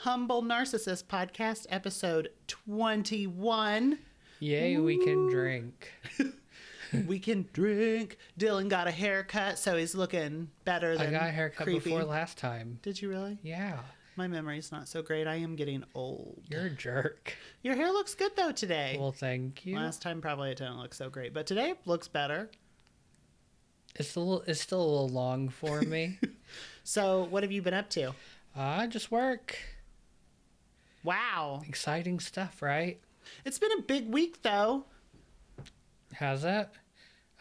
Humble Narcissist Podcast, episode 21. Yay, we can drink. We can drink. Dylan got a haircut, so he's looking better than I got a haircut creepy. before last time. Did you really? Yeah. My memory's not so great. I am getting old. You're a jerk. Your hair looks good, though, today. Well, thank you. Last time, probably it didn't look so great, but today it looks better. It's still a little long for me. So, what have you been up to? Just work. Wow. Exciting stuff, right? It's been a big week, though. Has it?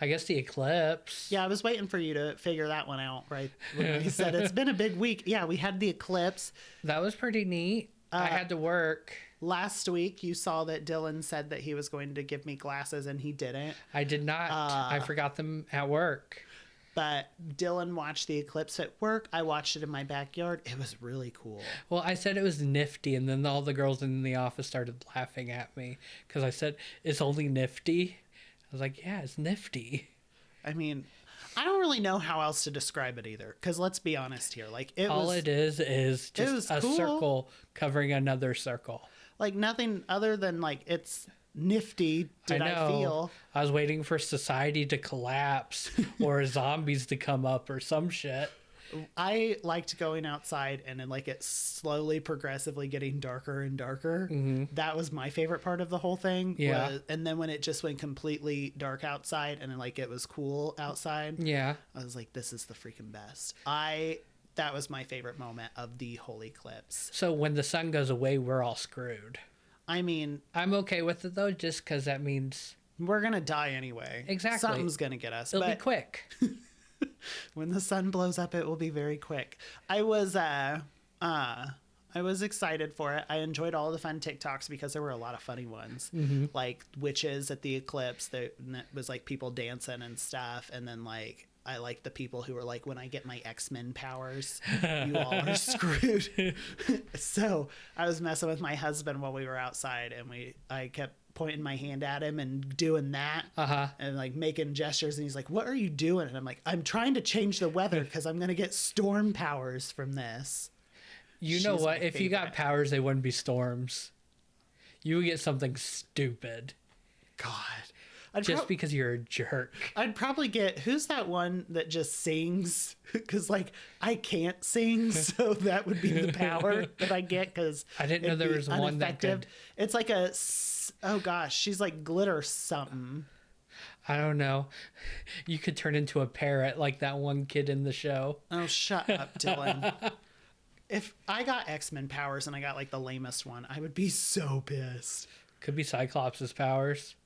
I guess the eclipse. Yeah, I was waiting for you to figure that one out, right? When he said it's been a big week. Yeah, we had the eclipse. That was pretty neat. I had to work. Last week, you saw that Dylan said that he was going to give me glasses, and he didn't. I did not. I forgot them at work. But Dylan watched the eclipse at work. I watched it in my backyard. It was really cool. Well, I said it was nifty, and then all the girls in the office started laughing at me because I said, it's only nifty. I was like, yeah, it's nifty. I mean, I don't really know how else to describe it either, because let's be honest here. Like, it is just a cool. Circle covering another circle. Like, nothing other than, like, it's nifty, I feel. I was waiting for society to collapse or zombies to come up or some shit. I liked going outside and then, like, it slowly, progressively getting darker and darker. Mm-hmm. That was my favorite part of the whole thing. Yeah. And then when it just went completely dark outside and then, like, it was cool outside. Yeah. I was like, this is the freaking best. That was my favorite moment of the whole eclipse. So when the sun goes away, we're all screwed. I mean, I'm okay with it, though, just because that means we're going to die anyway. Exactly. Something's going to get us. It'll be quick. When the sun blows up, it will be very quick. I was excited for it. I enjoyed all the fun TikToks because there were a lot of funny ones, like witches at the eclipse. It was like people dancing and stuff, and then like I like the people who were like, when I get my X-Men powers, you all are screwed. So I was messing with my husband while we were outside, and I kept pointing my hand at him and doing that and like making gestures, and he's like, what are you doing? And I'm like, I'm trying to change the weather because I'm gonna get storm powers from this. You know what, if you got powers, they wouldn't be storms. You would get something stupid. God, because you're a jerk. I'd probably get, who's that one that just sings? Because like I can't sing, so that would be the power that I get. Because I didn't know there was one that could. It's like oh gosh, she's like glitter something. I don't know. You could turn into a parrot like that one kid in the show. Oh, shut up, Dylan. If I got X-Men powers and I got like the lamest one, I would be so pissed. Could be Cyclops' powers.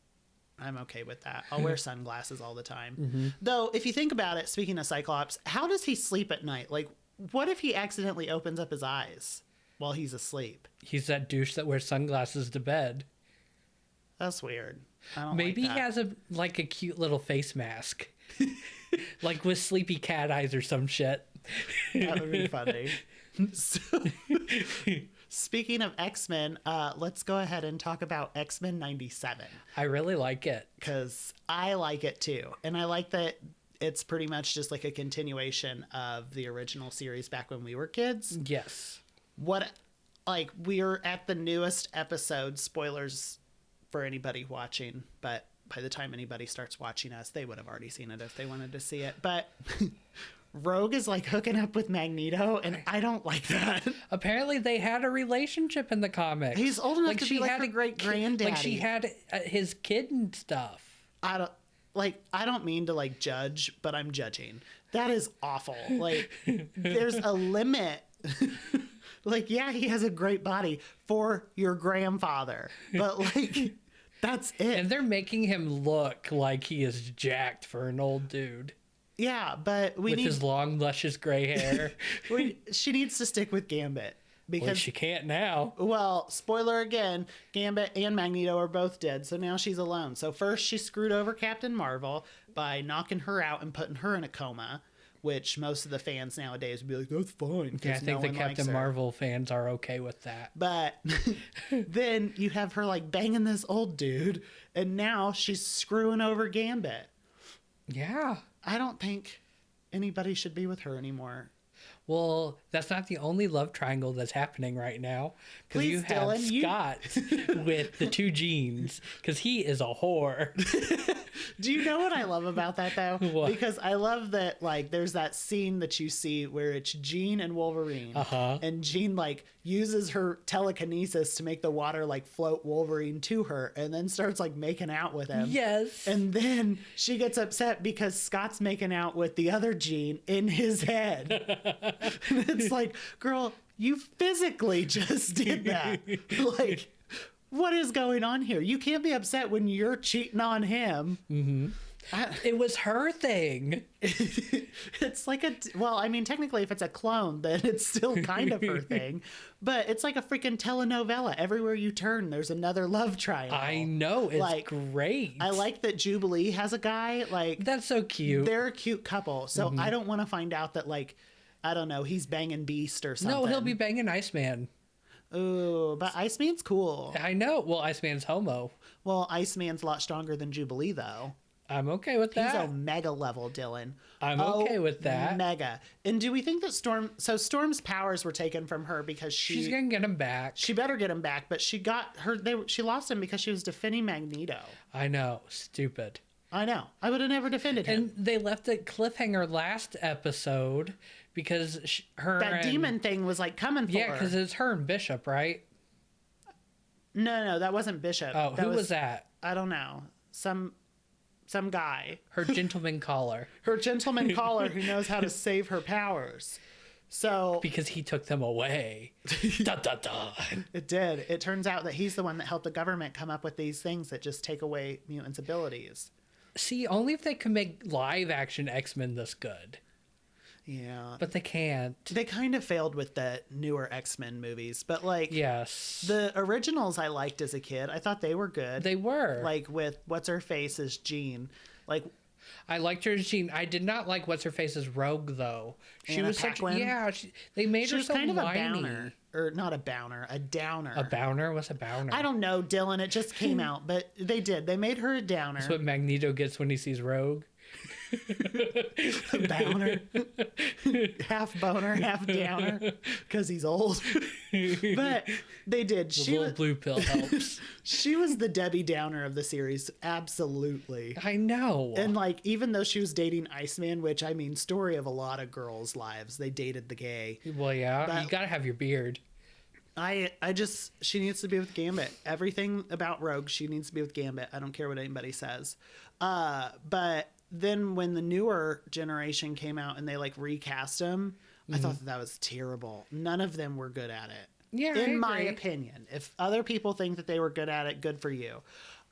I'm okay with that. I'll wear sunglasses all the time. Though, if you think about it, speaking of Cyclops, how does he sleep at night? Like, what if he accidentally opens up his eyes while he's asleep? He's that douche that wears sunglasses to bed. That's weird. I don't Maybe like that. he has a cute little face mask. Like with sleepy cat eyes or some shit. That would be funny. So, speaking of X-Men, let's go ahead and talk about X-Men 97. I really like it. Because I like it too. And I like that it's pretty much just like a continuation of the original series back when we were kids. Yes. We're at the newest episode, spoilers for anybody watching, but by the time anybody starts watching us, they would have already seen it if they wanted to see it. But Rogue is like hooking up with Magneto, and I don't like that. Apparently, they had a relationship in the comics. He's old enough to be like her great granddaddy. Like she had his kid and stuff. I don't mean to like judge, but I'm judging. That is awful. Like, there's a limit. Like, yeah, he has a great body for your grandfather, but like, that's it. And they're making him look like he is jacked for an old dude. Yeah, but with his long, luscious gray hair. She needs to stick with Gambit. Because she can't now. Well, spoiler again, Gambit and Magneto are both dead, so now she's alone. So first she screwed over Captain Marvel by knocking her out and putting her in a coma, which most of the fans nowadays would be like, that's fine. Yeah, I think the Captain Marvel fans are okay with that. But then you have her like banging this old dude, and now she's screwing over Gambit. Yeah. I don't think anybody should be with her anymore. Well, that's not the only love triangle that's happening right now. Because you have Dillon, Scott with the 2 Jeans. Because he is a whore. Do you know what I love about that, though? What? Because I love that, like, there's that scene that you see where it's Jean and Wolverine. Uh-huh. And Jean, like, uses her telekinesis to make the water, like, float Wolverine to her. And then starts, like, making out with him. Yes. And then she gets upset because Scott's making out with the other Jean in his head. And it's like, girl, you physically just did that. Like, what is going on here? You can't be upset when you're cheating on him. Mm-hmm. It was her thing. It's like well, I mean, technically, if it's a clone, then it's still kind of her thing. But it's like a freaking telenovela. Everywhere you turn, there's another love triangle. I know. It's like, great. I like that Jubilee has a guy. Like, that's so cute. They're a cute couple. So I don't want to find out that, like, I don't know, he's banging Beast or something. No, he'll be banging Iceman. Ooh, but Iceman's cool. I know. Well, Iceman's homo. Well, Iceman's a lot stronger than Jubilee, though. I'm okay with that. He's Omega level, Dillon. I'm okay with that. Mega. And do we think that Storm's powers were taken from her because she's gonna get him back? She better get him back, but she lost him because she was defending Magneto. I know. Stupid. I know. I would have never defended him. And they left it cliffhanger last episode because that demon thing was like coming for her. Yeah, because it's her and Bishop, right? No, that wasn't Bishop. Oh, who was that? I don't know. Some guy. Her gentleman caller. Her gentleman caller who knows how to save her powers. So because he took them away. Da, da, da. It did. It turns out that he's the one that helped the government come up with these things that just take away mutants' abilities. See, only if they can make live action X-Men this good. Yeah. But they can't. They kind of failed with the newer X-Men movies, but like yes, the originals I liked as a kid. I thought they were good. They were. Like with what's her face as Jean. Like I liked her as Jean. I did not like what's her face as Rogue though. She Anna was Paquin. They made her so kind of whiny. a bowner. Or not a bowner, a downer. A bowner? What's a bowner? I don't know, Dillon. It just came out, but they did. They made her a downer. That's what Magneto gets when he sees Rogue. A bowner. Half boner, half downer. Because he's old. But they did. The little blue pill helps. She was the Debbie Downer of the series. Absolutely. I know. And like, even though she was dating Iceman, which I mean, story of a lot of girls' lives, they dated the gay. Well, yeah. But you gotta have your beard. She needs to be with Gambit. Everything about Rogue, she needs to be with Gambit. I don't care what anybody says. But then when the newer generation came out and they like recast them, I thought that was terrible. None of them were good at it. Yeah, in my opinion. If other people think that they were good at it, good for you.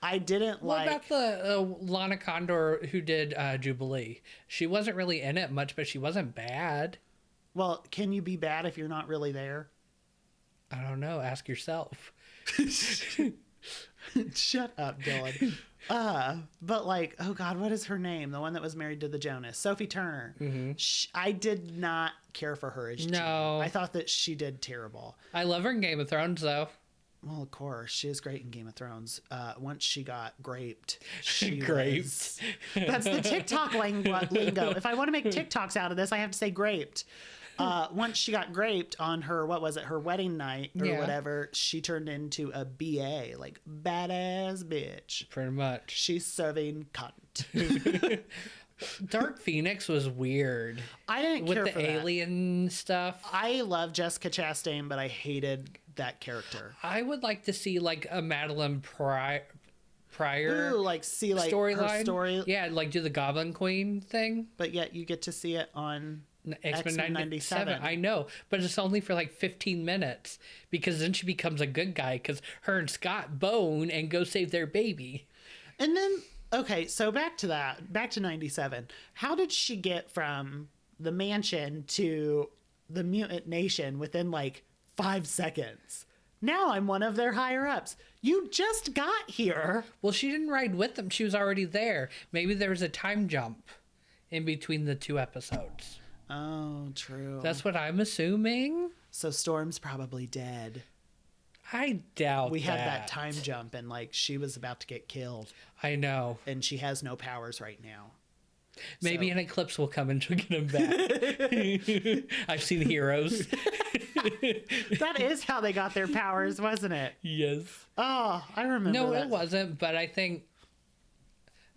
I didn't what about the Lana Condor who did Jubilee? She wasn't really in it much, but she wasn't bad. Well, can you be bad if you're not really there? I don't know. Ask yourself. Shut up, Dillon. But like, oh God, what is her name? The one that was married to the Jonas, Sophie Turner. Mm-hmm. I did not care for her as Jean. I thought that she did terrible. I love her in Game of Thrones, though. Well, of course, she is great in Game of Thrones. Once she got graped, she graped. That's the TikTok lingo. If I want to make TikToks out of this, I have to say graped. Once she got graped on her, what was it, her wedding night or whatever, she turned into a BA, like badass bitch. Pretty much. She's serving cunt. Dark Phoenix was weird. I didn't care with for the alien stuff. I love Jessica Chastain, but I hated that character. I would like to see like a Madeline Pryor like see like storyline. Her story. Yeah, like do the Goblin Queen thing. But yet you get to see it on X-Men 97. I know, but it's only for like 15 minutes because then she becomes a good guy because her and Scott bone and go save their baby. And then, okay, so back to 97. How did she get from the mansion to the mutant nation within like 5 seconds? Now I'm one of their higher ups. You just got here. Well, she didn't ride with them. She was already there. Maybe there was a time jump in between the 2 episodes. Oh, true. That's what I'm assuming. So Storm's probably dead. I doubt we had that time jump and like she was about to get killed. I know. And she has no powers right now. Maybe an eclipse will come and get him back. I've seen Heroes. That is how they got their powers, wasn't it? Yes. Oh, I remember. No, that. it wasn't, but I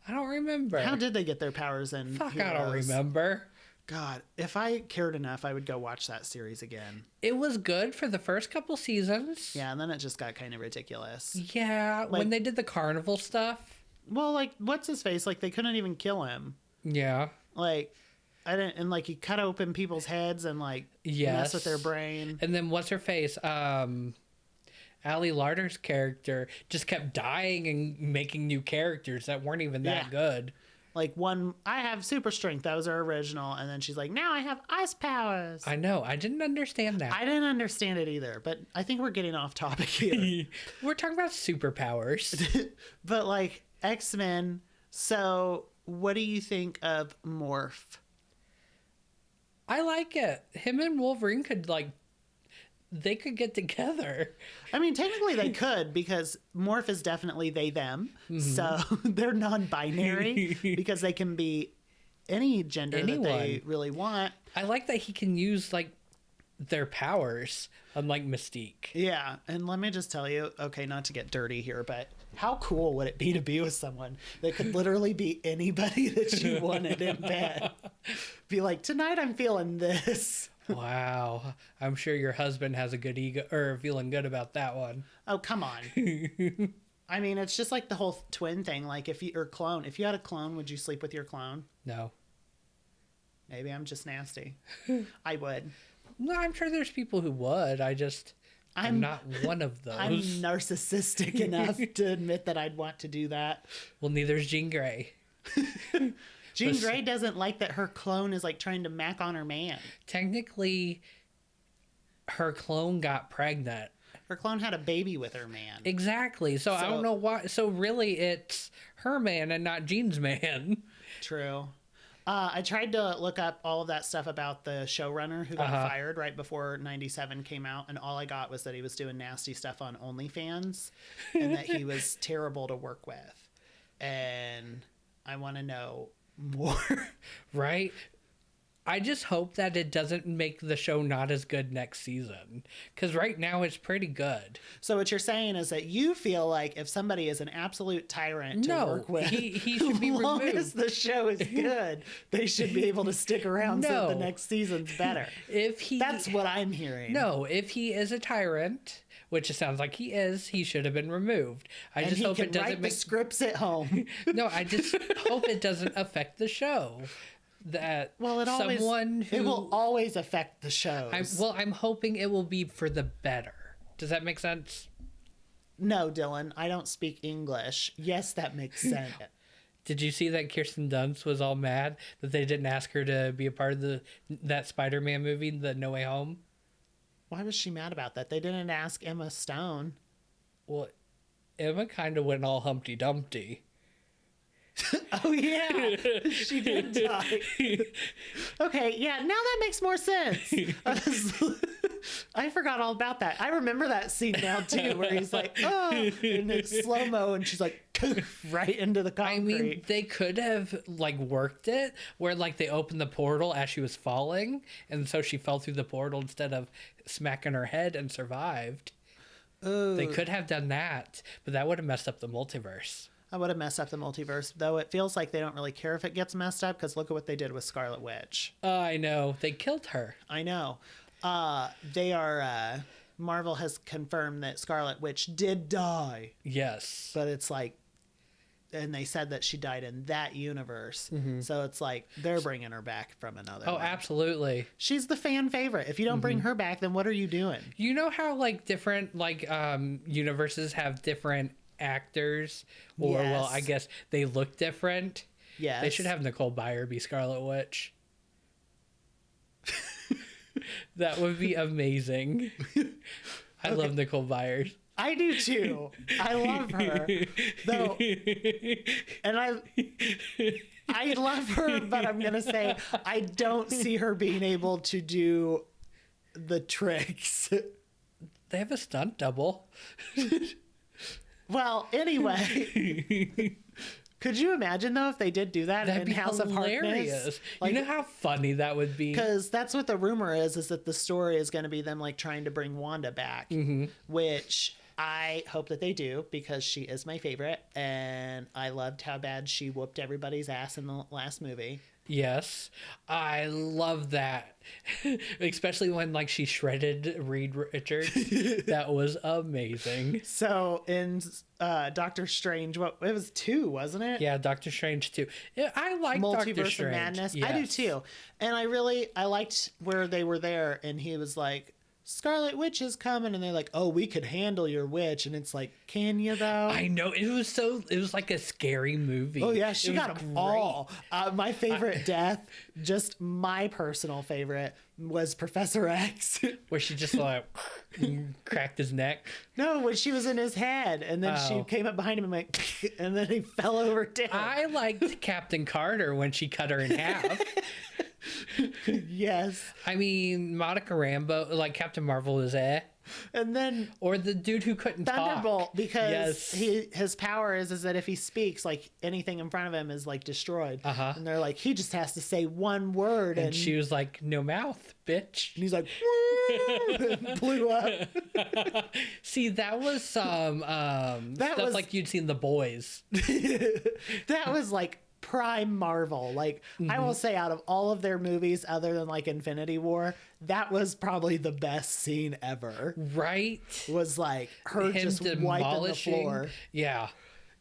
don't remember. How did they get their powers in Fuck, Heroes? I don't remember. God, if I cared enough, I would go watch that series again. It was good for the first couple seasons. Yeah, and then it just got kind of ridiculous. Yeah, when they did the carnival stuff. Well, like, what's his face? Like, they couldn't even kill him. Yeah. Like, I didn't, and like, he cut open people's heads and like mess with their brain. And then what's her face? Ali Larder's character just kept dying and making new characters that weren't even that good. Like I have super strength. That was her original. And then she's like, now I have ice powers. I know. I didn't understand that. I didn't understand it either. But I think we're getting off topic here. We're talking about superpowers. But like X-Men. So what do you think of Morph? I like it. Him and Wolverine they could get together. I mean, technically they could, because Morph is definitely they, them. So they're non-binary because they can be any gender that they really want. I like that he can use like their powers, unlike Mystique. Yeah. And let me just tell you, okay, not to get dirty here, but how cool would it be to be with someone that could literally be anybody that you wanted in bed? Be like, tonight I'm feeling this. Wow. I'm sure your husband has a good ego, or feeling good about that one. Oh, come on. I mean, it's just like the whole twin thing. Like, if you had a clone, would you sleep with your clone? No. Maybe I'm just nasty. I would. No, I'm sure there's people who would. I'm not one of those. I'm narcissistic enough to admit that I'd want to do that. Well, neither is Jean Grey. Jean Grey doesn't like that her clone is like trying to mac on her man. Technically, her clone got pregnant. Her clone had a baby with her man. Exactly. So I don't know why. So really, it's her man and not Jean's man. True. I tried to look up all of that stuff about the showrunner who got fired right before 97 came out, and all I got was that he was doing nasty stuff on OnlyFans and that he was terrible to work with. And I want to know more. Right? I just hope that it doesn't make the show not as good next season, because right now it's pretty good. So what you're saying is that you feel like if somebody is an absolute tyrant to work with, he should be removed. As long as the show is good, they should be able to stick around so the next season's better. That's what I'm hearing. No, if he is a tyrant, which it sounds like he is, he should have been removed. I just hope it doesn't write the scripts at home. No, I just hope it doesn't affect the show. It will always affect the show. I'm hoping it will be for the better. Does that make sense? No, Dylan, I don't speak English. Yes, that makes sense. Did you see that Kirsten Dunst was all mad that they didn't ask her to be a part of that Spider-Man movie, the No Way Home? Why was she mad about that? They didn't ask Emma Stone. Well, Emma kind of went all Humpty Dumpty. Oh, yeah. She did die. Okay, yeah, now that makes more sense. I forgot all about that. I remember that scene now, too, where he's like, oh, and it's slow-mo, and she's like, right into the concrete. I mean, they could have, worked it, where, they opened the portal as she was falling, and so she fell through the portal instead of smacking her head and survived. They could have done that, but that would have messed up the multiverse. I would have messed up the multiverse, though it feels like they don't really care if it gets messed up, because look at what they did with Scarlet Witch. I know. They killed her. I know. Marvel has confirmed that Scarlet Witch did die. Yes. But it's and they said that she died in that universe. Mm-hmm. So it's they're bringing her back from another one. Absolutely. She's the fan favorite. If you don't bring her back, then what are you doing? You know how different universes have different actors, or well, I guess they look different. Yes. They should have Nicole Byer be Scarlet Witch. That would be amazing. I love Nicole Byer. I do too. I love her. Though, and I love her, but I'm going to say I don't see her being able to do the tricks. They have a stunt double. Well, anyway, Could you imagine though if they did do that That'd in be House of hilarious. Harkness? You know how funny that would be? Because that's what the rumor is that the story is going to be them like trying to bring Wanda back, which I hope that they do because she is my favorite, and I loved how bad she whooped everybody's ass in the last movie. Yes, I love that. Especially when like she shredded Reed Richards. That was amazing. So in Doctor Strange, it was 2, wasn't it? Yeah, Doctor Strange 2. Yeah, I like Doctor Multiverse Strange. of Madness. Yes. I do too. And I liked where they were there, and he was like, Scarlet Witch is coming, and they're like, oh, we could handle your witch, and it's like, can you though? I know, it was like a scary movie. Oh yeah, she It got was them great. all. My favorite death, just my personal favorite, was Professor X. Where she just like cracked his neck. No, when she was in his head, and then she came up behind him and went, and then he fell over dead. I liked Captain Carter when she cut her in half. Yes. I mean, Monica Rambeau, like Captain Marvel is And then or the dude who couldn't Thunderbolt, talk. because Yes. his power is that if he speaks, like anything in front of him is like destroyed. And they're like, he just has to say one word, And she was like, no mouth, bitch. and he's like, and blew up. See, that was some stuff was- like you'd seen The Boys. That was like prime Marvel. Like, I will say, out of all of their movies, other than like Infinity War, that was probably the best scene ever. Right? Was like her Him just wiping the demolishing. floor. Yeah.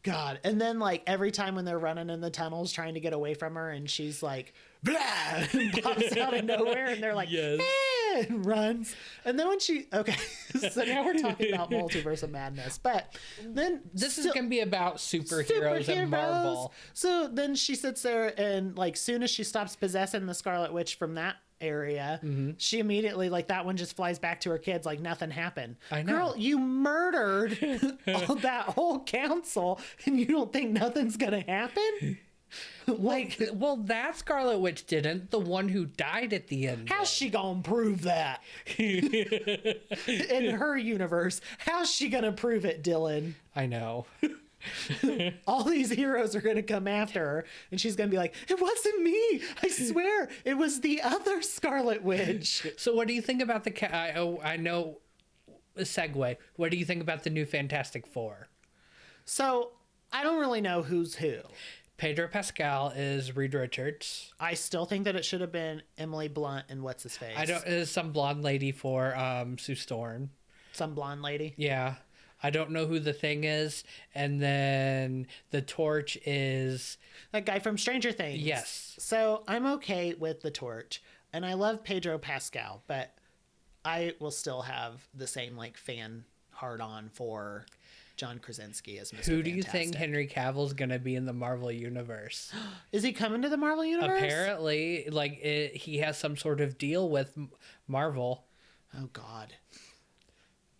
God. And then like every time when they're running in the tunnels trying to get away from her, and she's like, blah, and pops out of nowhere, and they're like, Yes. "Eh," and runs. And then when okay, so now we're talking about Multiverse of Madness, but then This is going to be about superheroes and Marvel. So then she sits there, and like soon as she stops possessing the Scarlet Witch from that area, she immediately, like, that one just flies back to her kids like nothing happened. I know. Girl, you murdered all that whole council, and you don't think nothing's gonna happen? Like, Well, that Scarlet Witch didn't. The one who died at the end. how's she gonna prove that? In her universe, how's she gonna prove it, Dylan? I know. All these heroes are gonna come after her, and she's gonna be like, it wasn't me, I swear, it was the other Scarlet Witch. So what do you think about the I know a segue. What do you think about the new Fantastic Four? So I don't really know who's who. Pedro Pascal is Reed Richards. I still think that it should have been Emily Blunt and what's his face. I don't. Is some blonde lady for Sue Storm. Some blonde lady. Yeah, I don't know who the Thing is, and then the Torch is That guy from Stranger Things. Yes. So I'm okay with the Torch, and I love Pedro Pascal, but I will still have the same like fan hard on for John Krasinski as Mr. Who do you think Fantastic. Henry Cavill's gonna be in the Marvel universe? Is he coming to the Marvel universe? Apparently, like he has some sort of deal with Marvel. Oh God.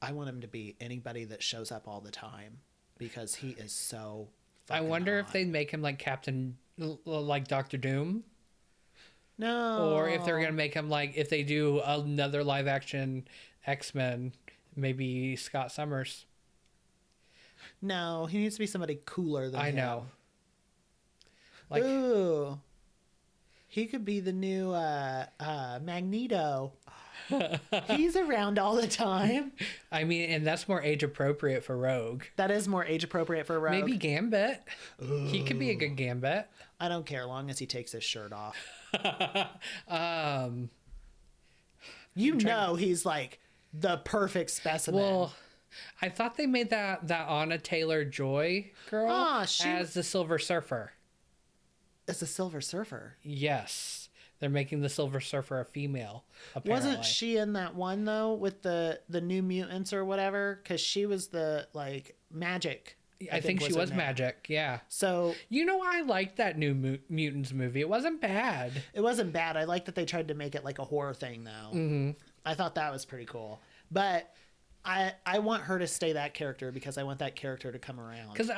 I want him to be anybody that shows up all the time because he is so I fucking wonder if hot. they make him like Captain, like Doctor Doom, No. or if they're gonna make him like if they do another live action X-Men, maybe Scott Summers. No, he needs to be somebody cooler than I him. know. Like Ooh. He could be the new Magneto. He's around all the time. I mean, and that's more age appropriate for Rogue. That is more age appropriate for Rogue. Maybe Gambit. He could be a good Gambit. I don't care, long as he takes his shirt off. You know he's like the perfect specimen. Well, I thought they made that Anna Taylor-Joy girl as the Silver Surfer. It's a Silver Surfer. Yes, they're making the Silver Surfer a female. Apparently. Wasn't she in that one though with the New Mutants or whatever? Because she was the like magic. I think she her was name. magic. Yeah. So You know, I liked that new Mutants movie. It wasn't bad. it wasn't bad. I like that they tried to make it like a horror thing though. Mm-hmm. I thought that was pretty cool. But I want her to stay that character because I want that character to come around. Because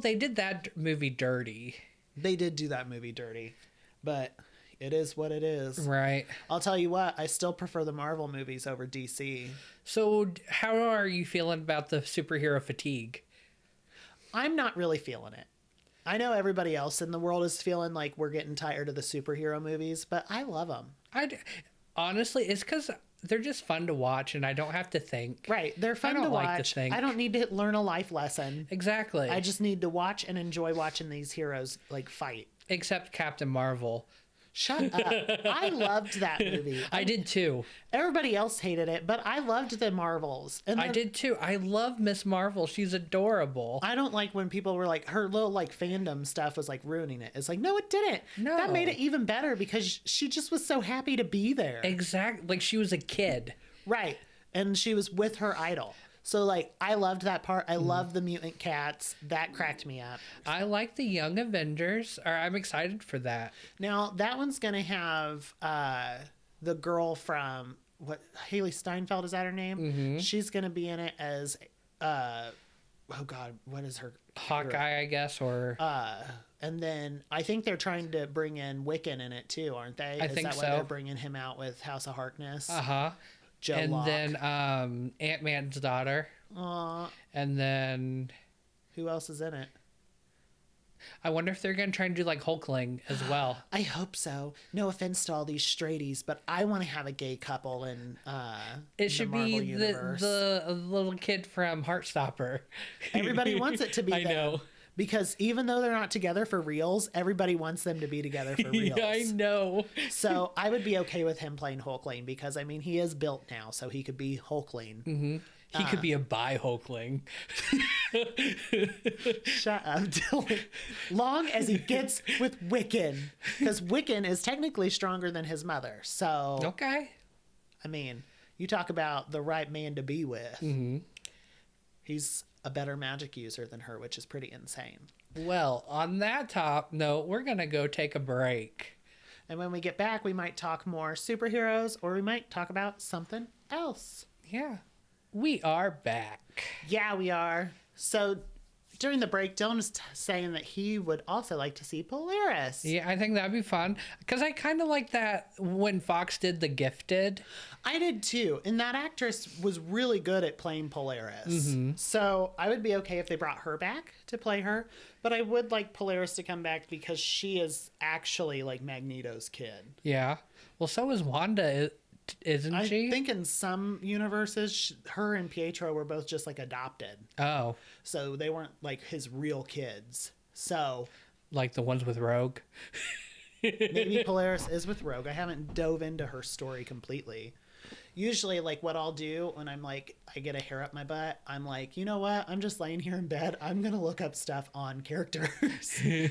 they did that movie dirty. They did do that movie dirty, but it is what it is. Right. I'll tell you what, I still prefer the Marvel movies over DC. So how are you feeling about the superhero fatigue? I'm not really feeling it. I know everybody else in the world is feeling like we're getting tired of the superhero movies, but I love them. Honestly, it's because they're just fun to watch, and I don't have to think. Right, they're fun to watch. I don't need to learn a life lesson. Exactly. I just need to watch and enjoy watching these heroes like fight. Except Captain Marvel. Shut up. I loved that movie. I did too. Everybody else hated it, but I loved the Marvels. And I did too. I love Miss Marvel. She's adorable. I don't like when people were like, her little like fandom stuff was like ruining it. It's like, no, it didn't. No. That made it even better because she just was so happy to be there. Exactly. Like she was a kid. Right. And she was with her idol. So, like, I loved that part. I love the mutant cats. That cracked me up. I like the Young Avengers. I'm excited for that. Now, that one's going to have the girl from, Haley Steinfeld, is that her name? Mm-hmm. She's going to be in it as, oh, God, what is her? Hawkeye, I guess, or... And then I think they're trying to bring in Wiccan in it, too, aren't they? I think so. Is that why they're bringing him out with House of Harkness? Uh-huh. Joe and Locke. then Ant-Man's daughter. Aww. And then... Who else is in it? I wonder if they're going to try and do like Hulkling as well. I hope so. No offense to all these straighties, but I want to have a gay couple in it should the Marvel be universe. the little kid from Heartstopper. Everybody wants it to be I them. know. Because even though they're not together for reals, everybody wants them to be together for reals. Yeah, I know. So I would be okay with him playing Hulkling because, I mean, he is built now, so he could be Hulkling. Mm-hmm. He could be a bi-Hulkling. Shut up, Dylan. Long as he gets with Wiccan. Because Wiccan is technically stronger than his mother. So, okay. I mean, you talk about the right man to be with. Mm-hmm. He's a better magic user than her, which is pretty insane. Well, on that top note, we're going to go take a break. And when we get back, we might talk more superheroes, or we might talk about something else. Yeah. We are back. Yeah, we are. So during the break, Dylan was saying that he would also like to see Polaris. Yeah, I think that'd be fun. Because I kind of like that when Fox did The Gifted. I did too. And that actress was really good at playing Polaris. Mm-hmm. So I would be okay if they brought her back to play her. But I would like Polaris to come back because she is actually like Magneto's kid. Yeah. Well, so is Wanda, isn't she? I think in some universes, her and Pietro were both just like adopted. Oh. So they weren't like his real kids. So. Like the ones with Rogue? Maybe Polaris is with Rogue. I haven't dove into her story completely. Usually, like, what I'll do when I'm like, I get a hair up my butt, I'm like, you know what? I'm just laying here in bed. I'm going to look up stuff on characters.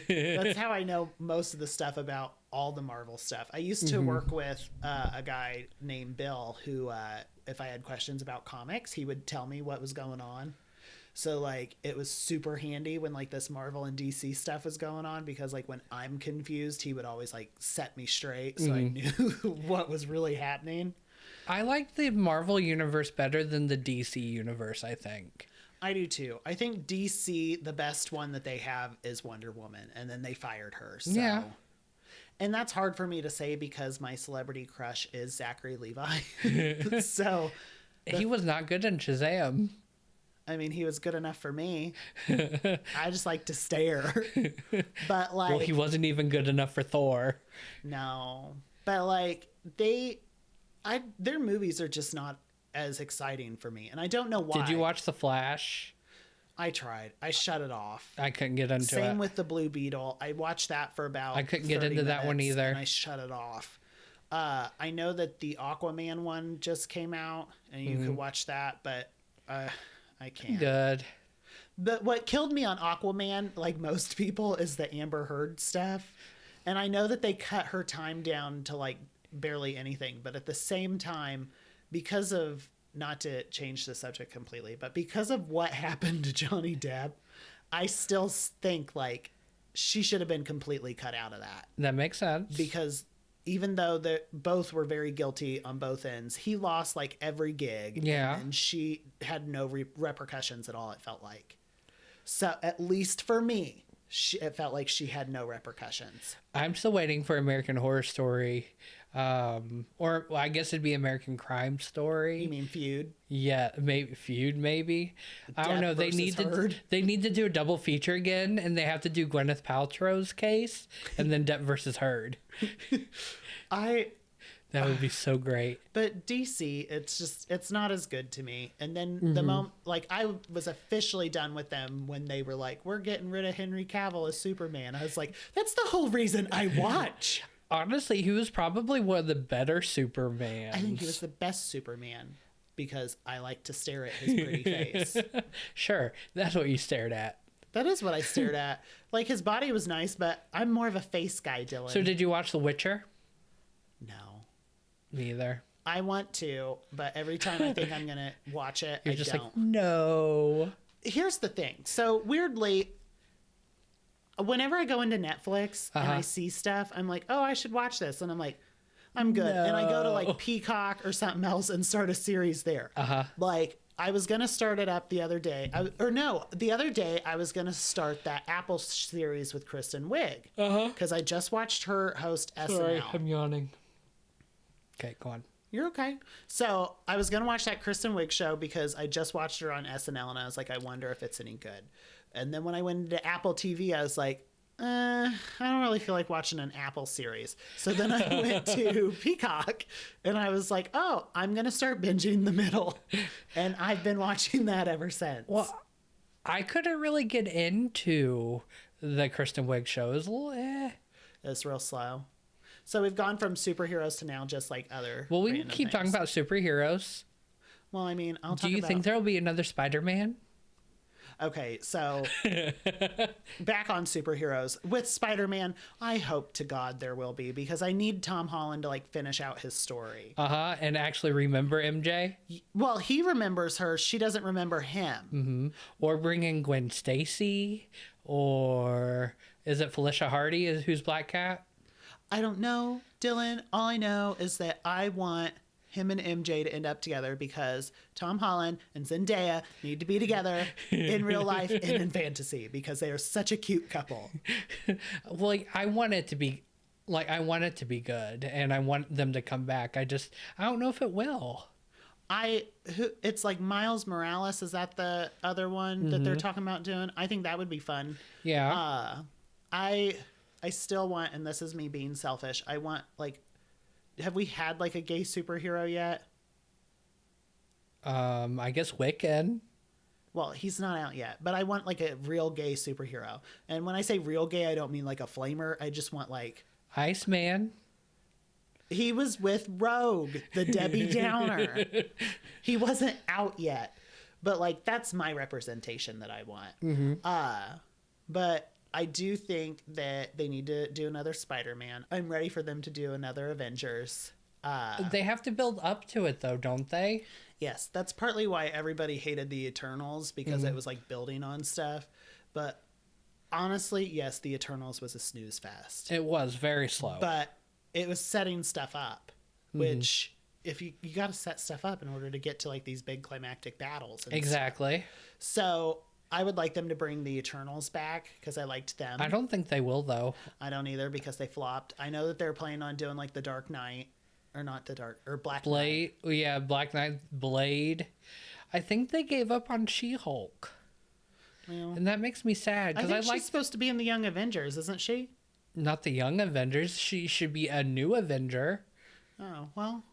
That's how I know most of the stuff about all the Marvel stuff. I used to work with a guy named Bill who, if I had questions about comics, he would tell me what was going on. So, like, it was super handy when, like, this Marvel and DC stuff was going on because, like, when I'm confused, he would always, like, set me straight so I knew what was really happening. I like the Marvel universe better than the DC universe, I think. I do too. I think DC, the best one that they have is Wonder Woman, and then they fired her. So. Yeah. And that's hard for me to say because my celebrity crush is Zachary Levi. So. He was not good in Shazam. I mean, he was good enough for me. I just like to stare. But, like. Well, he wasn't even good enough for Thor. No. But, like, their movies are just not as exciting for me, and I don't know why. Did you watch The Flash? I tried. I shut it off. I couldn't get into it. Same with the Blue Beetle. I watched that for about. I couldn't get into that one either. And I shut it off. I know that the Aquaman one just came out, and you could watch that, but I can't. Good. But what killed me on Aquaman, like most people, is the Amber Heard stuff, and I know that they cut her time down to like barely anything, but at the same time, because of, not to change the subject completely, but because of what happened to Johnny Depp, I still think like she should have been completely cut out of that. That makes sense. Because even though they both were very guilty on both ends, he lost like every gig. Yeah. And she had no repercussions at all, it felt like. So at least for me, it felt like she had no repercussions. I'm still waiting for American Horror Story. Or well, I guess it'd be American Crime Story. You mean Feud? Yeah, maybe Feud. Maybe I don't know. They need to do a double feature again, and they have to do Gwyneth Paltrow's case, and then Depp versus Heard. That would be so great. But DC, it's not as good to me. And then the moment, like, I was officially done with them when they were like, we're getting rid of Henry Cavill as Superman. I was like, that's the whole reason I watch. Honestly, he was probably one of the better Supermans. I think he was the best Superman because I like to stare at his pretty face. Sure, that's what you stared at. That is what I stared at. Like, his body was nice, but I'm more of a face guy, Dillon. So did you watch The Witcher? No. Me either. I want to, but every time I think I'm going to watch it, You're I just don't. like, no. Here's the thing. So, weirdly, whenever I go into Netflix and I see stuff, I'm like, oh, I should watch this. And I'm like, I'm good. No. And I go to like Peacock or something else and start a series there. Like, I was going to start it up the other day. The other day I was going to start that Apple series with Kristen Wiig. Because I just watched her host SNL. Sorry, I'm yawning. Okay, go on. You're okay. So I was going to watch that Kristen Wiig show because I just watched her on SNL and I was like, I wonder if it's any good. And then when I went into Apple TV, I was like, I don't really feel like watching an Apple series. So then I went to Peacock and I was like, oh, I'm going to start binging The Middle. And I've been watching that ever since. Well, I couldn't really get into the Kristen Wiig show. It was a little It's real slow. So we've gone from superheroes to now just like other. Well, we can keep talking about superheroes. Well, I mean, Do you think there will be another Spider-Man? Okay, so back on superheroes. With Spider-Man, I hope to God there will be, because I need Tom Holland to like finish out his story. And actually remember MJ? Well, he remembers her. She doesn't remember him. Or bring in Gwen Stacy, or is it Felicia Hardy who's Black Cat? I don't know, Dillon. All I know is that I want him and MJ to end up together because Tom Holland and Zendaya need to be together in real life and in fantasy because they are such a cute couple. Well, like, I want it to be good, and I want them to come back. I don't know if it will. It's like Miles Morales. Is that the other one that they're talking about doing? I think that would be fun. Yeah. I still want, and this is me being selfish, I want, like, have we had like a gay superhero yet? I guess Wiccan. Well, he's not out yet, but I want like a real gay superhero. And when I say real gay, I don't mean like a flamer. I just want like Iceman. He was with Rogue, the Debbie Downer. He wasn't out yet, but like that's my representation that I want. But I do think that they need to do another Spider-Man. I'm ready for them to do another Avengers. They have to build up to it, though, don't they? Yes, that's partly why everybody hated the Eternals, because it was like building on stuff. But honestly, yes, the Eternals was a snooze fest. It was very slow. But it was setting stuff up, which if you got to set stuff up in order to get to like these big climactic battles. Exactly. So I would like them to bring the Eternals back because I liked them. I don't think they will, though. I don't either because they flopped. I know that they're planning on doing like the Dark Knight, or not the Dark, or Black Blade. Knight. Yeah, Black Knight, Blade. I think they gave up on She-Hulk. Well, and that makes me sad. I think she's supposed to be in the Young Avengers, isn't she? Not the Young Avengers. She should be a new Avenger. Oh, well,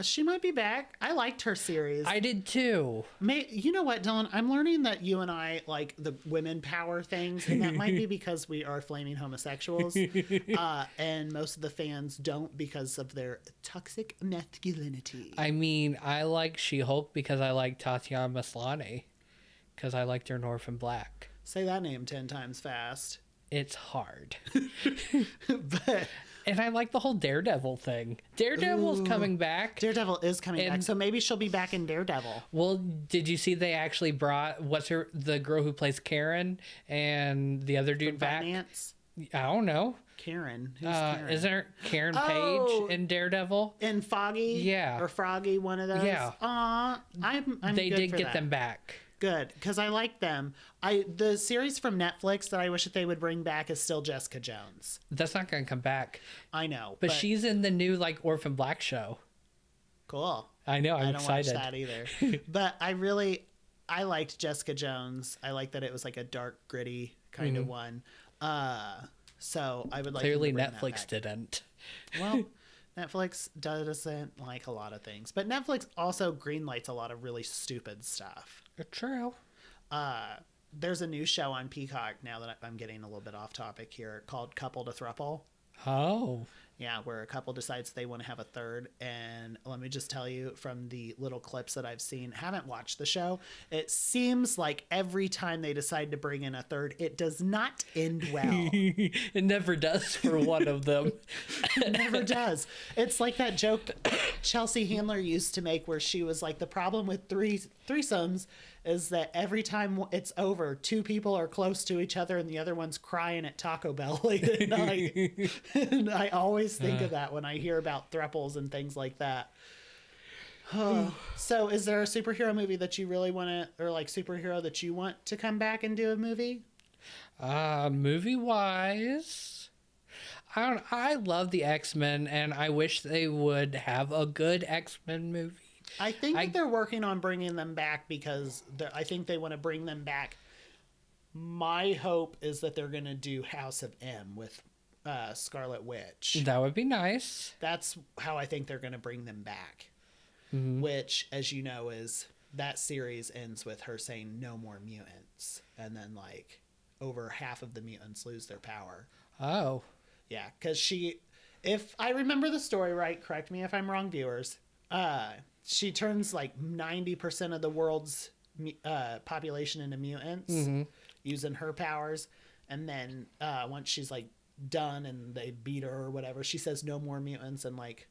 she might be back. I liked her series. I did too. You know what, Dillon? I'm learning that you and I like the women power things, and that might be because we are flaming homosexuals, and most of the fans don't because of their toxic masculinity. I mean, I like She-Hulk because I like Tatiana Maslany, because I liked her in Orphan Black. Say that name 10 times fast. It's hard. But... And I like the whole Daredevil thing. Daredevil's coming back. Daredevil is coming back, so maybe she'll be back in Daredevil. Well, did you see they actually brought the girl who plays Karen and the other dude back? Finance? I don't know. Karen. Who's Karen? Isn't there Karen Page in Daredevil? In Foggy? Yeah. Or Froggy, one of those? Yeah. I'm they good did for get that. them back. Good, because I like them. The series from Netflix that I wish that they would bring back is still Jessica Jones. That's not going to come back. I know. But she's in the new, like, Orphan Black show. Cool. I know, I'm I excited. don't watch that either. But I liked Jessica Jones. I like that it was like a dark, gritty kind of one. So I would like Clearly them to bring Netflix that back. didn't. Well, Netflix doesn't like a lot of things. But Netflix also greenlights a lot of really stupid stuff. True. There's a new show on Peacock, now that I'm getting a little bit off topic here, called Couple to Thruple. Oh. Yeah, where a couple decides they want to have a third. And let me just tell you, from the little clips that I've seen, haven't watched the show, it seems like every time they decide to bring in a third, it does not end well. It never does for one of them. It never does. It's like that joke Chelsea Handler used to make where she was like, the problem with threesomes is that every time it's over, two people are close to each other and the other one's crying at Taco Bell late at night. And I always think of that when I hear about thruples and things like that. So is there a superhero movie that you really want to, or like superhero that you want to come back and do a movie? Movie wise, I love the X-Men, and I wish they would have a good X-Men movie. I think that they're working on bringing them back because I think they want to bring them back. My hope is that they're going to do House of M with Scarlet Witch. That would be nice. That's how I think they're going to bring them back. Mm-hmm. Which, as you know, is that series ends with her saying no more mutants. And then, like, over half of the mutants lose their power. Oh. Yeah, because if I remember the story right, correct me if I'm wrong, viewers, she turns like 90% of the world's population into mutants using her powers. And then once she's like done and they beat her or whatever, she says no more mutants, and like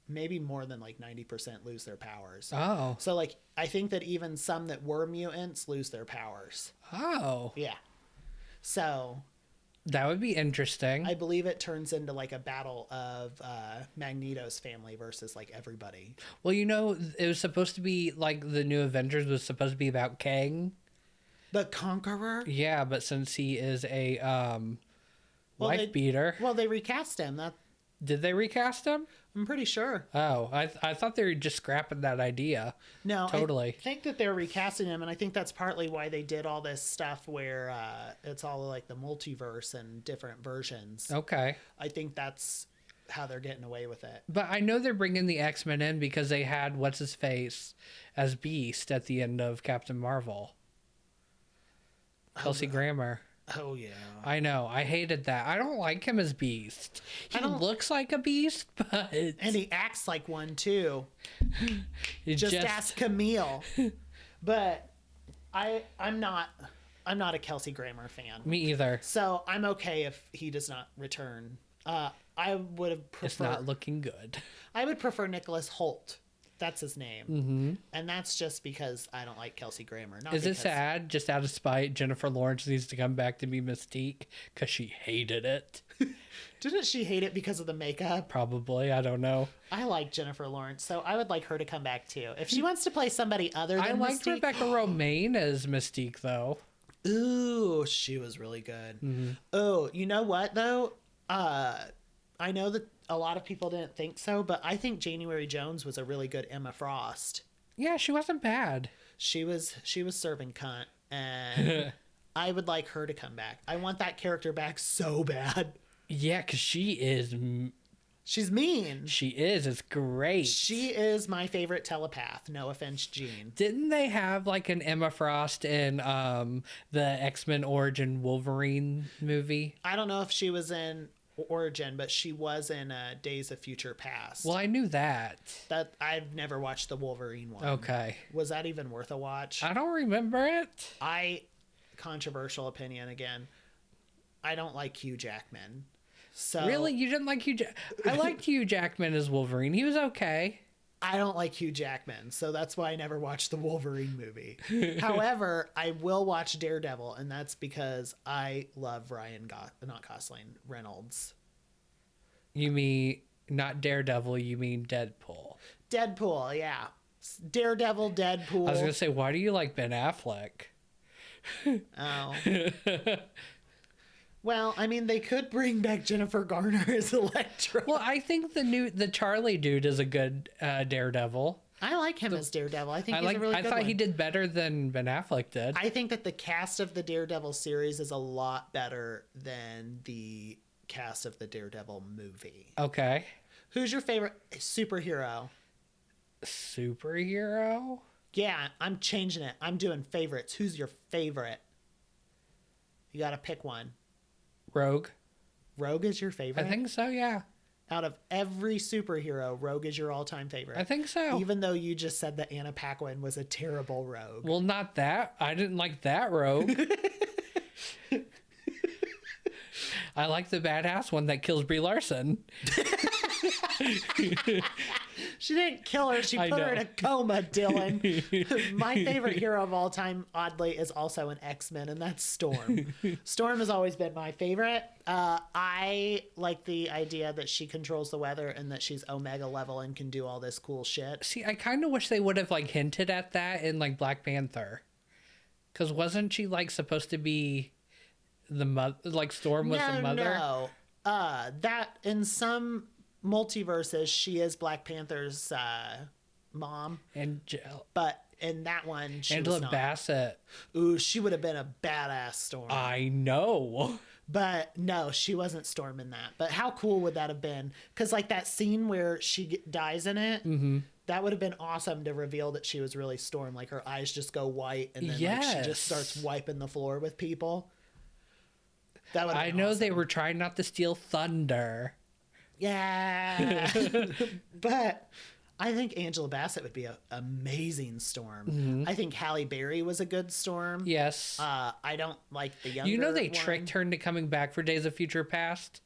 maybe more than like 90% lose their powers. Oh. So like I think that even some that were mutants lose their powers. Oh. Yeah. So that would be interesting. I believe it turns into like a battle of Magneto's family versus like everybody. Well, you know, it was supposed to be like the new Avengers was supposed to be about Kang. The Conqueror? Yeah, but since he is a wife beater. Well, they recast him. Did they recast him? I'm pretty sure. Oh, I thought they were just scrapping that idea. No, totally. I think that they're recasting him, and I think that's partly why they did all this stuff where it's all like the multiverse and different versions. Okay. I think that's how they're getting away with it. But I know they're bringing the X-Men in because they had what's-his-face as Beast at the end of Captain Marvel. Kelsey Grammer. Oh, yeah. I know. I hated that. I don't like him as Beast. He looks like a beast, but... And he acts like one, too. Just ask Camille. But I'm not a Kelsey Grammer fan. Me either. So I'm okay if he does not return. I would have preferred... It's not looking good. I would prefer Nicholas Hoult. That's his name. Mm-hmm. And that's just because I don't like Kelsey Grammer. Is it sad? Just out of spite, Jennifer Lawrence needs to come back to be Mystique because she hated it. Didn't she hate it because of the makeup? Probably. I don't know. I like Jennifer Lawrence, so I would like her to come back too. If she wants to play somebody other than I liked Mystique... Rebecca Romaine as Mystique, though. Ooh, she was really good. Mm-hmm. Oh, you know what, though? I know that a lot of people didn't think so, but I think January Jones was a really good Emma Frost. Yeah, she wasn't bad. She was serving cunt, and I would like her to come back. I want that character back so bad. Yeah, because she is... She's mean. She is. It's great. She is my favorite telepath. No offense, Jean. Didn't they have like an Emma Frost in the X-Men Origin Wolverine movie? I don't know if she was in Origin, but she was in Days of Future Past. Well, I knew that. That I've never watched the Wolverine one. Okay. Was that even worth a watch? I don't remember it. Controversial opinion again. I don't like Hugh Jackman. So really, you didn't like Hugh? I liked Hugh Jackman as Wolverine. He was okay. I don't like Hugh Jackman, so that's why I never watched the Wolverine movie. However, I will watch Daredevil, and that's because I love Reynolds. You mean not Daredevil, you mean Deadpool. Deadpool, yeah. Daredevil, Deadpool. I was gonna say, why do you like Ben Affleck? Oh. Well, I mean, they could bring back Jennifer Garner as Elektra. Well, I think the Charlie dude is a good Daredevil. I like him as Daredevil. I think he's a really good one. I thought he did better than Ben Affleck did. I think that the cast of the Daredevil series is a lot better than the cast of the Daredevil movie. Okay. Who's your favorite superhero? Superhero? Yeah, I'm changing it. I'm doing favorites. Who's your favorite? You got to pick one. Rogue. Rogue is your favorite? I think so, yeah. Out of every superhero, Rogue is your all-time favorite. I think so. Even though you just said that Anna Paquin was a terrible Rogue. Well, not that. I didn't like that Rogue. I like the badass one that kills Brie Larson. She didn't kill her. She put her in a coma, Dillon. My favorite hero of all time, oddly, is also an X-Men, and that's Storm. Storm has always been my favorite. I like the idea that she controls the weather and that she's Omega level and can do all this cool shit. See, I kind of wish they would have like hinted at that in like Black Panther. Because wasn't she like supposed to be the mother? Like Storm was the mother? No, that in some multiverses, she is Black Panther's mom. But in that one, she Angela was not. Bassett. Ooh, she would have been a badass Storm. I know. But no, she wasn't Storm in that. But how cool would that have been? Because like that scene where she dies in it, that would have been awesome to reveal that she was really Storm. Like her eyes just go white and then like, she just starts wiping the floor with people. That would. I know awesome. They were trying not to steal thunder. Yeah. But I think Angela Bassett would be an amazing Storm. I think Halle Berry was a good Storm. Yes. I don't like the younger You know they one. tricked her into coming back for Days of Future Past?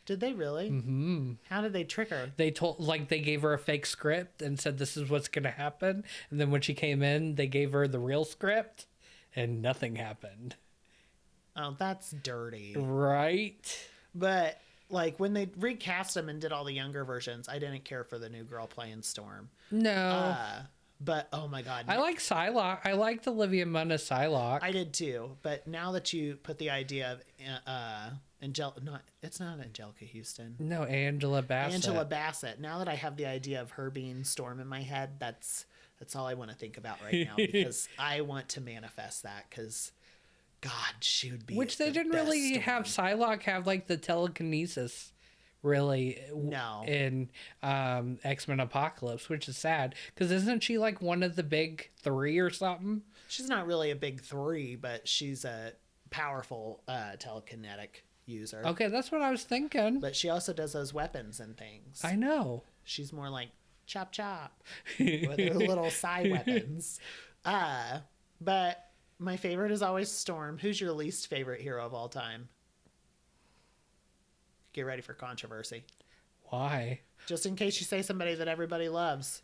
Did they really? Mm-hmm. How did they trick her? They gave her a fake script and said this is what's going to happen. And then when she came in, they gave her the real script and nothing happened. Oh, that's dirty. Right? But like when they recast them and did all the younger versions, I didn't care for the new girl playing Storm. No. But oh my god, I like Psylocke. I liked Olivia Munn as Psylocke. I did too. But now that you put the idea of it's not Angelica Houston. No, Angela Bassett. Angela Bassett. Now that I have the idea of her being Storm in my head, that's all I want to think about right now because I want to manifest that because. God, she would be. Which they didn't really have Psylocke have like the telekinesis, really. No. In X-Men Apocalypse, which is sad because isn't she like one of the big three or something? She's not really a big three, but she's a powerful telekinetic user. Okay, that's what I was thinking. But she also does those weapons and things. I know. She's more like chop chop with her little side weapons. But. My favorite is always Storm. Who's your least favorite hero of all time? Get ready for controversy. Why? Just in case you say somebody that everybody loves.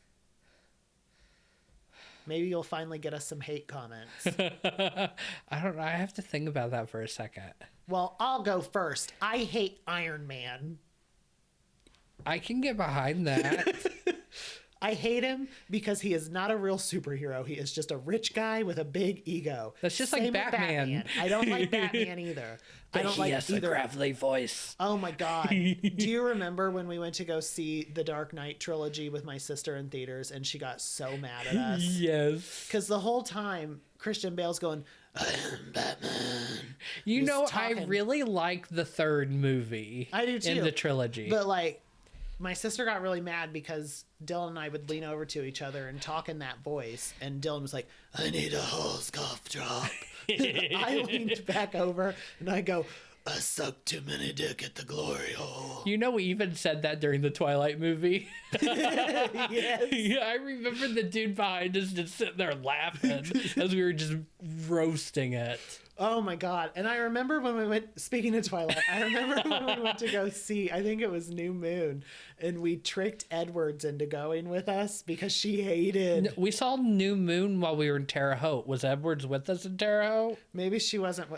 Maybe you'll finally get us some hate comments. I don't know. I have to think about that for a second. Well, I'll go first. I hate Iron Man. I can get behind that. I hate him because he is not a real superhero. He is just a rich guy with a big ego. That's just like Batman. I don't like Batman either. But I don't he like has either. a gravelly voice. Oh my God. Do you remember when we went to go see the Dark Knight trilogy with my sister in theaters and she got so mad at us? Yes. Because the whole time Christian Bale's going, I am Batman. You know, I really like the third movie. I do too. In the trilogy. But like, my sister got really mad because Dylan and I would lean over to each other and talk in that voice. And Dylan was like, I need a hose cough drop. I leaned back over and I go, I sucked too many dick at the glory hole. You know, we even said that during the Twilight movie. Yes. Yeah, I remember the dude behind us just sitting there laughing as we were just roasting it. Oh my God. And I remember when we went, speaking of Twilight, I remember when we went to go see, I think it was New Moon, and we tricked Edwards into going with us because she hated. We saw New Moon while we were in Terre Haute. Was Edwards with us in Terre Haute? Maybe she wasn't.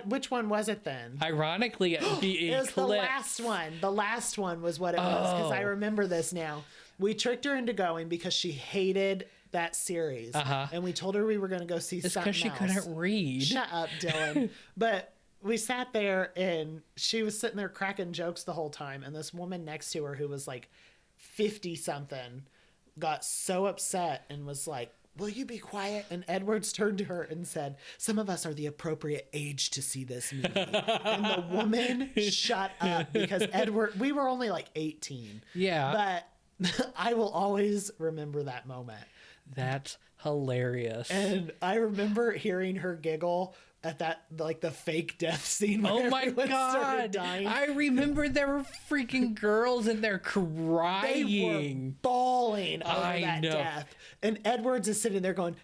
Which one was it then? Ironically, the it was Eclipse. The last one. The last one was what it was because I remember this now. We tricked her into going because she hated that series. Uh-huh. And we told her we were going to go see something else. It's because she couldn't read. Shut up, Dillon. But we sat there and she was sitting there cracking jokes the whole time. And this woman next to her who was like 50 something got so upset and was like, will you be quiet? And Edwards turned to her and said, some of us are the appropriate age to see this movie. And the woman shut up because we were only like 18. Yeah. But I will always remember that moment. That's hilarious. And I remember hearing her giggle at that, like the fake death scene. Oh my God. Dying. I remember there were freaking girls in there crying. They were bawling over that death. And Edwards is sitting there going,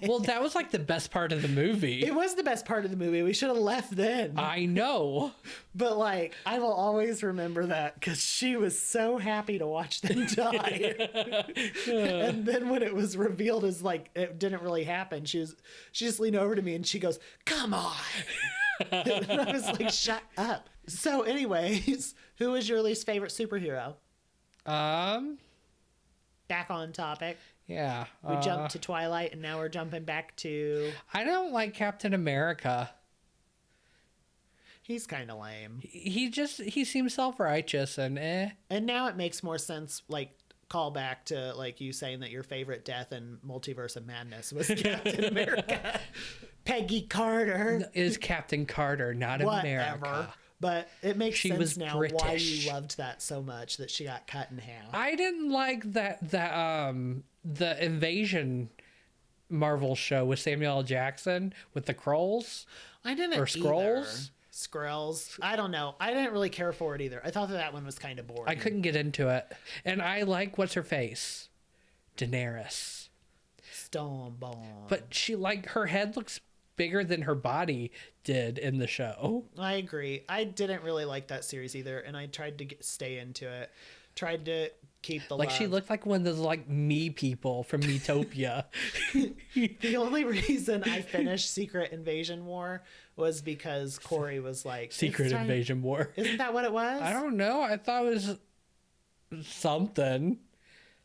well, that was like the best part of the movie. It was the best part of the movie. We should have left then. I know. But like, I will always remember that because she was so happy to watch them die. And then when it was revealed as like, it didn't really happen, she just leaned over to me and she goes, come on. And I was like, shut up. So anyways, who is your least favorite superhero? Back on topic. Yeah. We jumped to Twilight and now we're jumping back to... I don't like Captain America. He's kind of lame. He seems self-righteous and eh. And now it makes more sense, like, call back to, like, you saying that your favorite death in Multiverse of Madness was Captain America. Peggy Carter. Is Captain Carter, not America. But it makes sense now British. why you loved that so much that she got cut in half. I didn't like that the Invasion Marvel show with Samuel L. Jackson with the Krulls. I didn't or Skrulls. Skrulls. I don't know. I didn't really care for it either. I thought that one was kind of boring. I couldn't get into it. And I like what's her face? Daenerys. Stormborn. But she her head looks bigger than her body did in the show. I agree. I didn't really like that series either, and I tried to stay into it. Tried to keep the love. She looked like one of those like me people from Metopia. The only reason I finished Secret Invasion War was because Corey was like... Secret Invasion War. Isn't that what it was? I don't know. I thought it was something.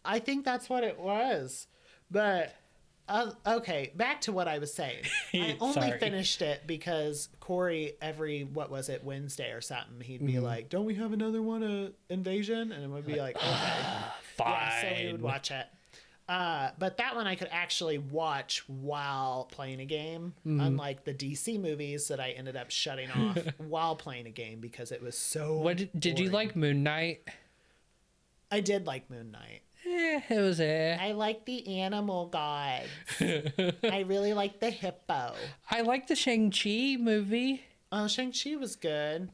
I think that's what it was. But... okay, back to what I was saying. I only finished it because Corey, every, Wednesday or something, he'd be like, don't we have another one, Invasion? And it would be like, okay. Fine. Yeah, so we would watch it. But that one I could actually watch while playing a game, unlike the DC movies that I ended up shutting off while playing a game because it was so Did you like Moon Knight? I did like Moon Knight. It was I like the animal gods. I really like the hippo. I like the Shang-Chi movie. Oh, Shang-Chi was good.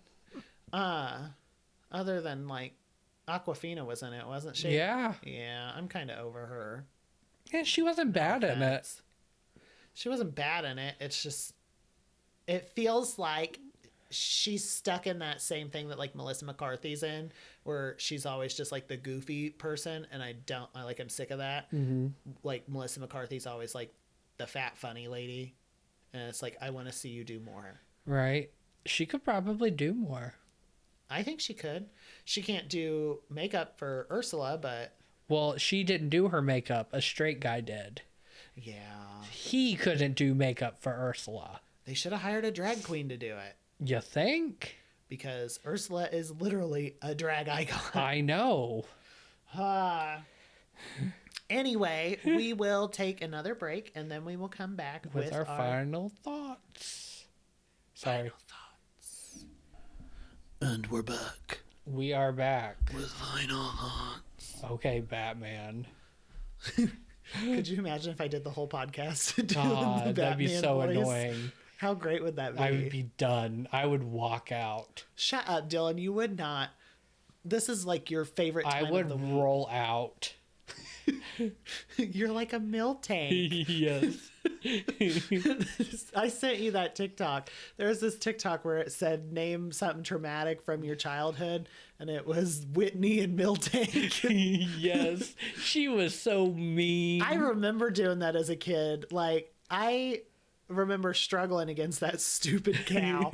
Other than, like, Awkwafina was in it, wasn't she? Yeah. Yeah, I'm kind of over her. Yeah, she wasn't bad in it. She wasn't bad in it. It's just... It feels like she's stuck in that same thing that like Melissa McCarthy's in, where she's always just like the goofy person, and I'm sick of that. Like Melissa McCarthy's always like the fat funny lady, and it's like I want to see you do more. Right. She could probably do more. I think she could. She can't do makeup for Ursula, but well, she didn't do her makeup. A straight guy did. Yeah. He couldn't do makeup for Ursula. They should have hired a drag queen to do it. You think? Because Ursula is literally a drag icon. I know. Anyway, we will take another break and then we will come back with our final thoughts. Sorry. Final thoughts. And we're back. We are back. With final thoughts. Okay, Batman. Could you imagine if I did the whole podcast? God, that'd be so annoying. How great would that be? I would be done. I would walk out. Shut up, Dillon. You would not. This is like your favorite time I would of the roll out. You're like a miltank. Yes. I sent you that TikTok. There was this TikTok where it said name something traumatic from your childhood, and it was Whitney and miltank. Yes. She was so mean. I remember doing that as a kid. Like, I remember struggling against that stupid cow.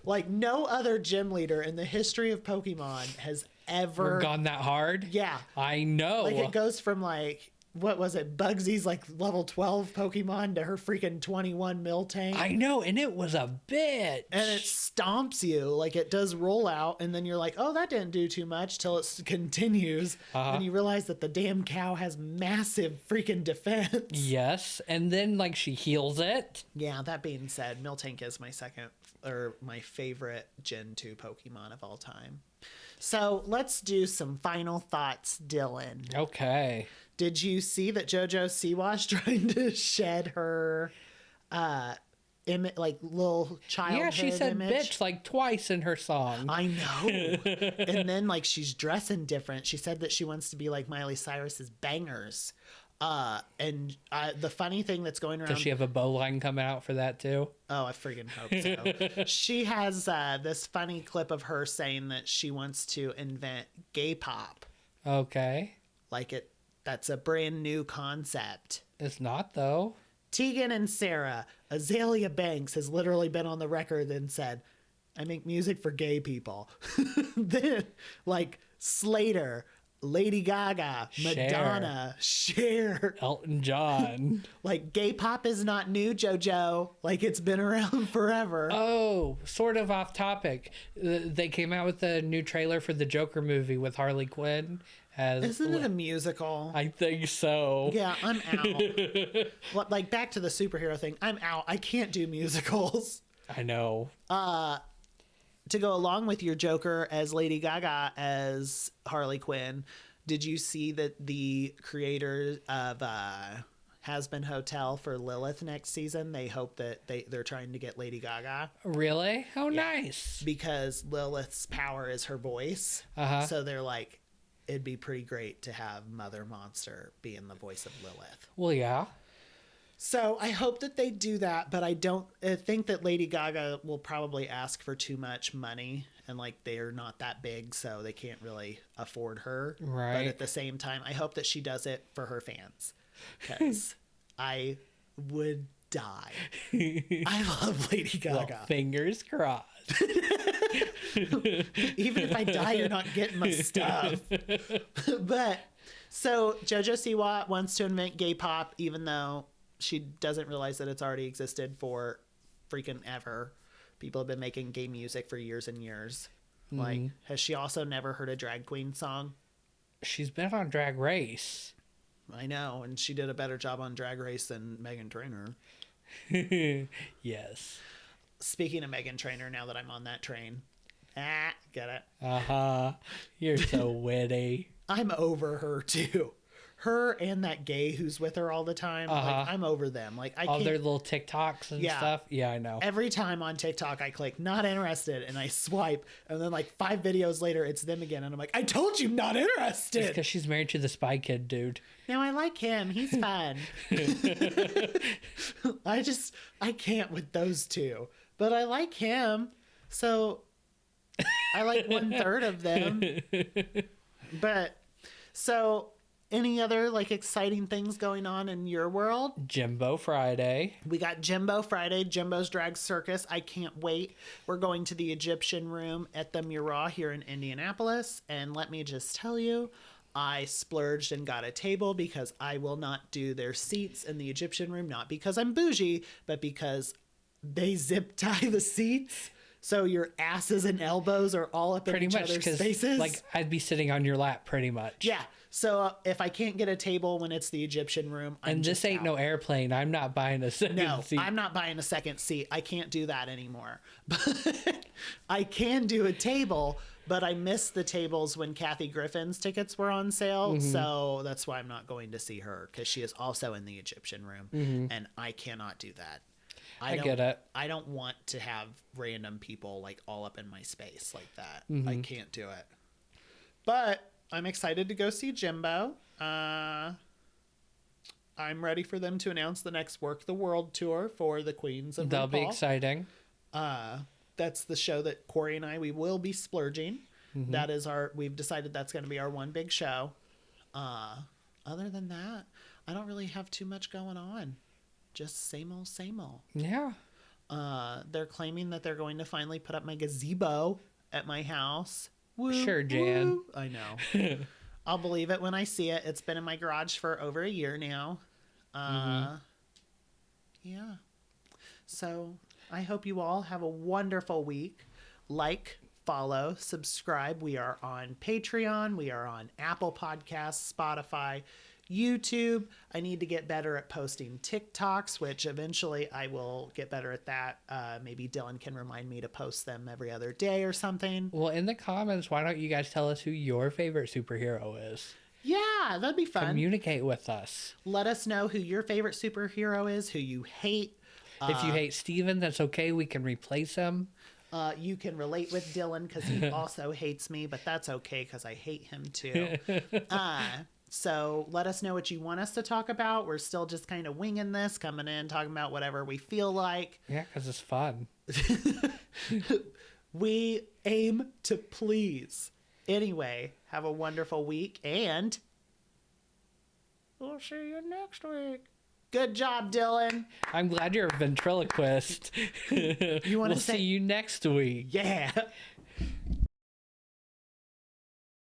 Like, no other gym leader in the history of Pokemon has ever gone that hard. Yeah, I know. like it goes from like what was it? Bugsy's like level 12 Pokemon to her freaking 21 Miltank. I know, and it was a bitch. And it stomps you. Like, it does roll out, and then you're like, oh, that didn't do too much till it continues. And you realize that the damn cow has massive freaking defense. Yes, and then, like, she heals it. Yeah, that being said, Miltank is my favorite Gen 2 Pokemon of all time. So let's do some final thoughts, Dillon. Okay. Did you see that JoJo Siwa's trying to shed her little childhood Yeah, she said image? bitch like twice in her song. I know. And then like she's dressing different. She said that she wants to be like Miley Cyrus's Bangers. And the funny thing that's going around... Does she have a bow line coming out for that too? Oh, I freaking hope so. She has this funny clip of her saying that she wants to invent gay pop. Okay. That's a brand new concept. It's not, though. Tegan and Sarah, Azalea Banks has literally been on the record and said, I make music for gay people. Then, like, Slater, Lady Gaga, Madonna, Cher, Elton John. Like, gay pop is not new, JoJo. Like, it's been around forever. Oh, sort of off topic. They came out with a new trailer for the Joker movie with Harley Quinn. Isn't it a musical? I think so. Yeah, I'm out. Like, back to the superhero thing. I'm out. I can't do musicals. I know. To go along with your Joker as Lady Gaga as Harley Quinn, did you see that the creators of Has Been Hotel for Lilith next season, they hope that they're trying to get Lady Gaga? Really? Oh, yeah. Nice. Because Lilith's power is her voice. So they're like, it'd be pretty great to have Mother Monster being the voice of Lilith. Well, yeah. So I hope that they do that, but I think that Lady Gaga will probably ask for too much money, and like they're not that big, so they can't really afford her. Right. But at the same time, I hope that she does it for her fans, because I would die. I love Lady Gaga. Well, fingers crossed. Even if I die, you're not getting my stuff. But so JoJo Siwa wants to invent gay pop, even though she doesn't realize that it's already existed for freaking ever. People have been making gay music for years and years. Like, has she also never heard a drag queen song? She's been on Drag Race. I know, and she did a better job on Drag Race than Meghan Trainor. Yes. Speaking of Meghan Trainor, now that I'm on that train. Get it? You're so witty. I'm over her too. Her and that gay who's with her all the time. Like, I'm over them. Like, I all can't... their little TikToks and stuff. Yeah, I know. Every time on TikTok, I click not interested and I swipe, and then like 5 videos later, it's them again, and I'm like, I told you not interested. It's because she's married to the Spy Kid dude. No, I like him. He's fun. I can't with those two, but I like him. So I like 1/3 of them. But so. Any other like exciting things going on in your world? Jimbo Friday. We got Jimbo Friday, Jimbo's Drag Circus. I can't wait. We're going to the Egyptian Room at the Murat here in Indianapolis. And let me just tell you, I splurged and got a table because I will not do their seats in the Egyptian Room. Not because I'm bougie, but because they zip tie the seats. So your asses and elbows are all up in each other's faces. Like, I'd be sitting on your lap pretty much. Yeah. So if I can't get a table when it's the Egyptian Room, and this ain't no airplane, I'm not buying a second seat. No, I'm not buying a second seat. I can't do that anymore. But I can do a table, but I missed the tables when Kathy Griffin's tickets were on sale. So that's why I'm not going to see her, because she is also in the Egyptian Room, and I cannot do that. I get it. I don't want to have random people like all up in my space like that. I can't do it. But I'm excited to go see Jimbo. I'm ready for them to announce the next Work the World tour for the Queens of That'll RuPaul. be exciting. That's the show that Corey and we will be splurging. That is we've decided that's going to be our one big show. Other than that, I don't really have too much going on. Just same old, same old. Yeah. They're claiming that they're going to finally put up my gazebo at my house. Woo, sure, Jan. woo. I know. I'll believe it when I see it. It's been in my garage for over a year now. Yeah. So I hope you all have a wonderful week. Like, follow, subscribe. We are on Patreon. We are on Apple Podcasts, Spotify, YouTube. I need to get better at posting TikToks, which eventually I will get better at that. Maybe Dillon can remind me to post them every other day or something. Well, in the comments, why don't you guys tell us who your favorite superhero is? Yeah, that'd be fun. Communicate with us. Let us know who your favorite superhero is, who you hate. If you hate Stephen, that's okay. We can replace him. You can relate with Dillon because he also hates me, but that's okay because I hate him too. So let us know what you want us to talk about. We're still just kind of winging this, coming in, talking about whatever we feel like. Yeah, because it's fun. We aim to please. Anyway, have a wonderful week, and we'll see you next week. Good job, Dillon. I'm glad you're a ventriloquist. You want to see you next week. Yeah.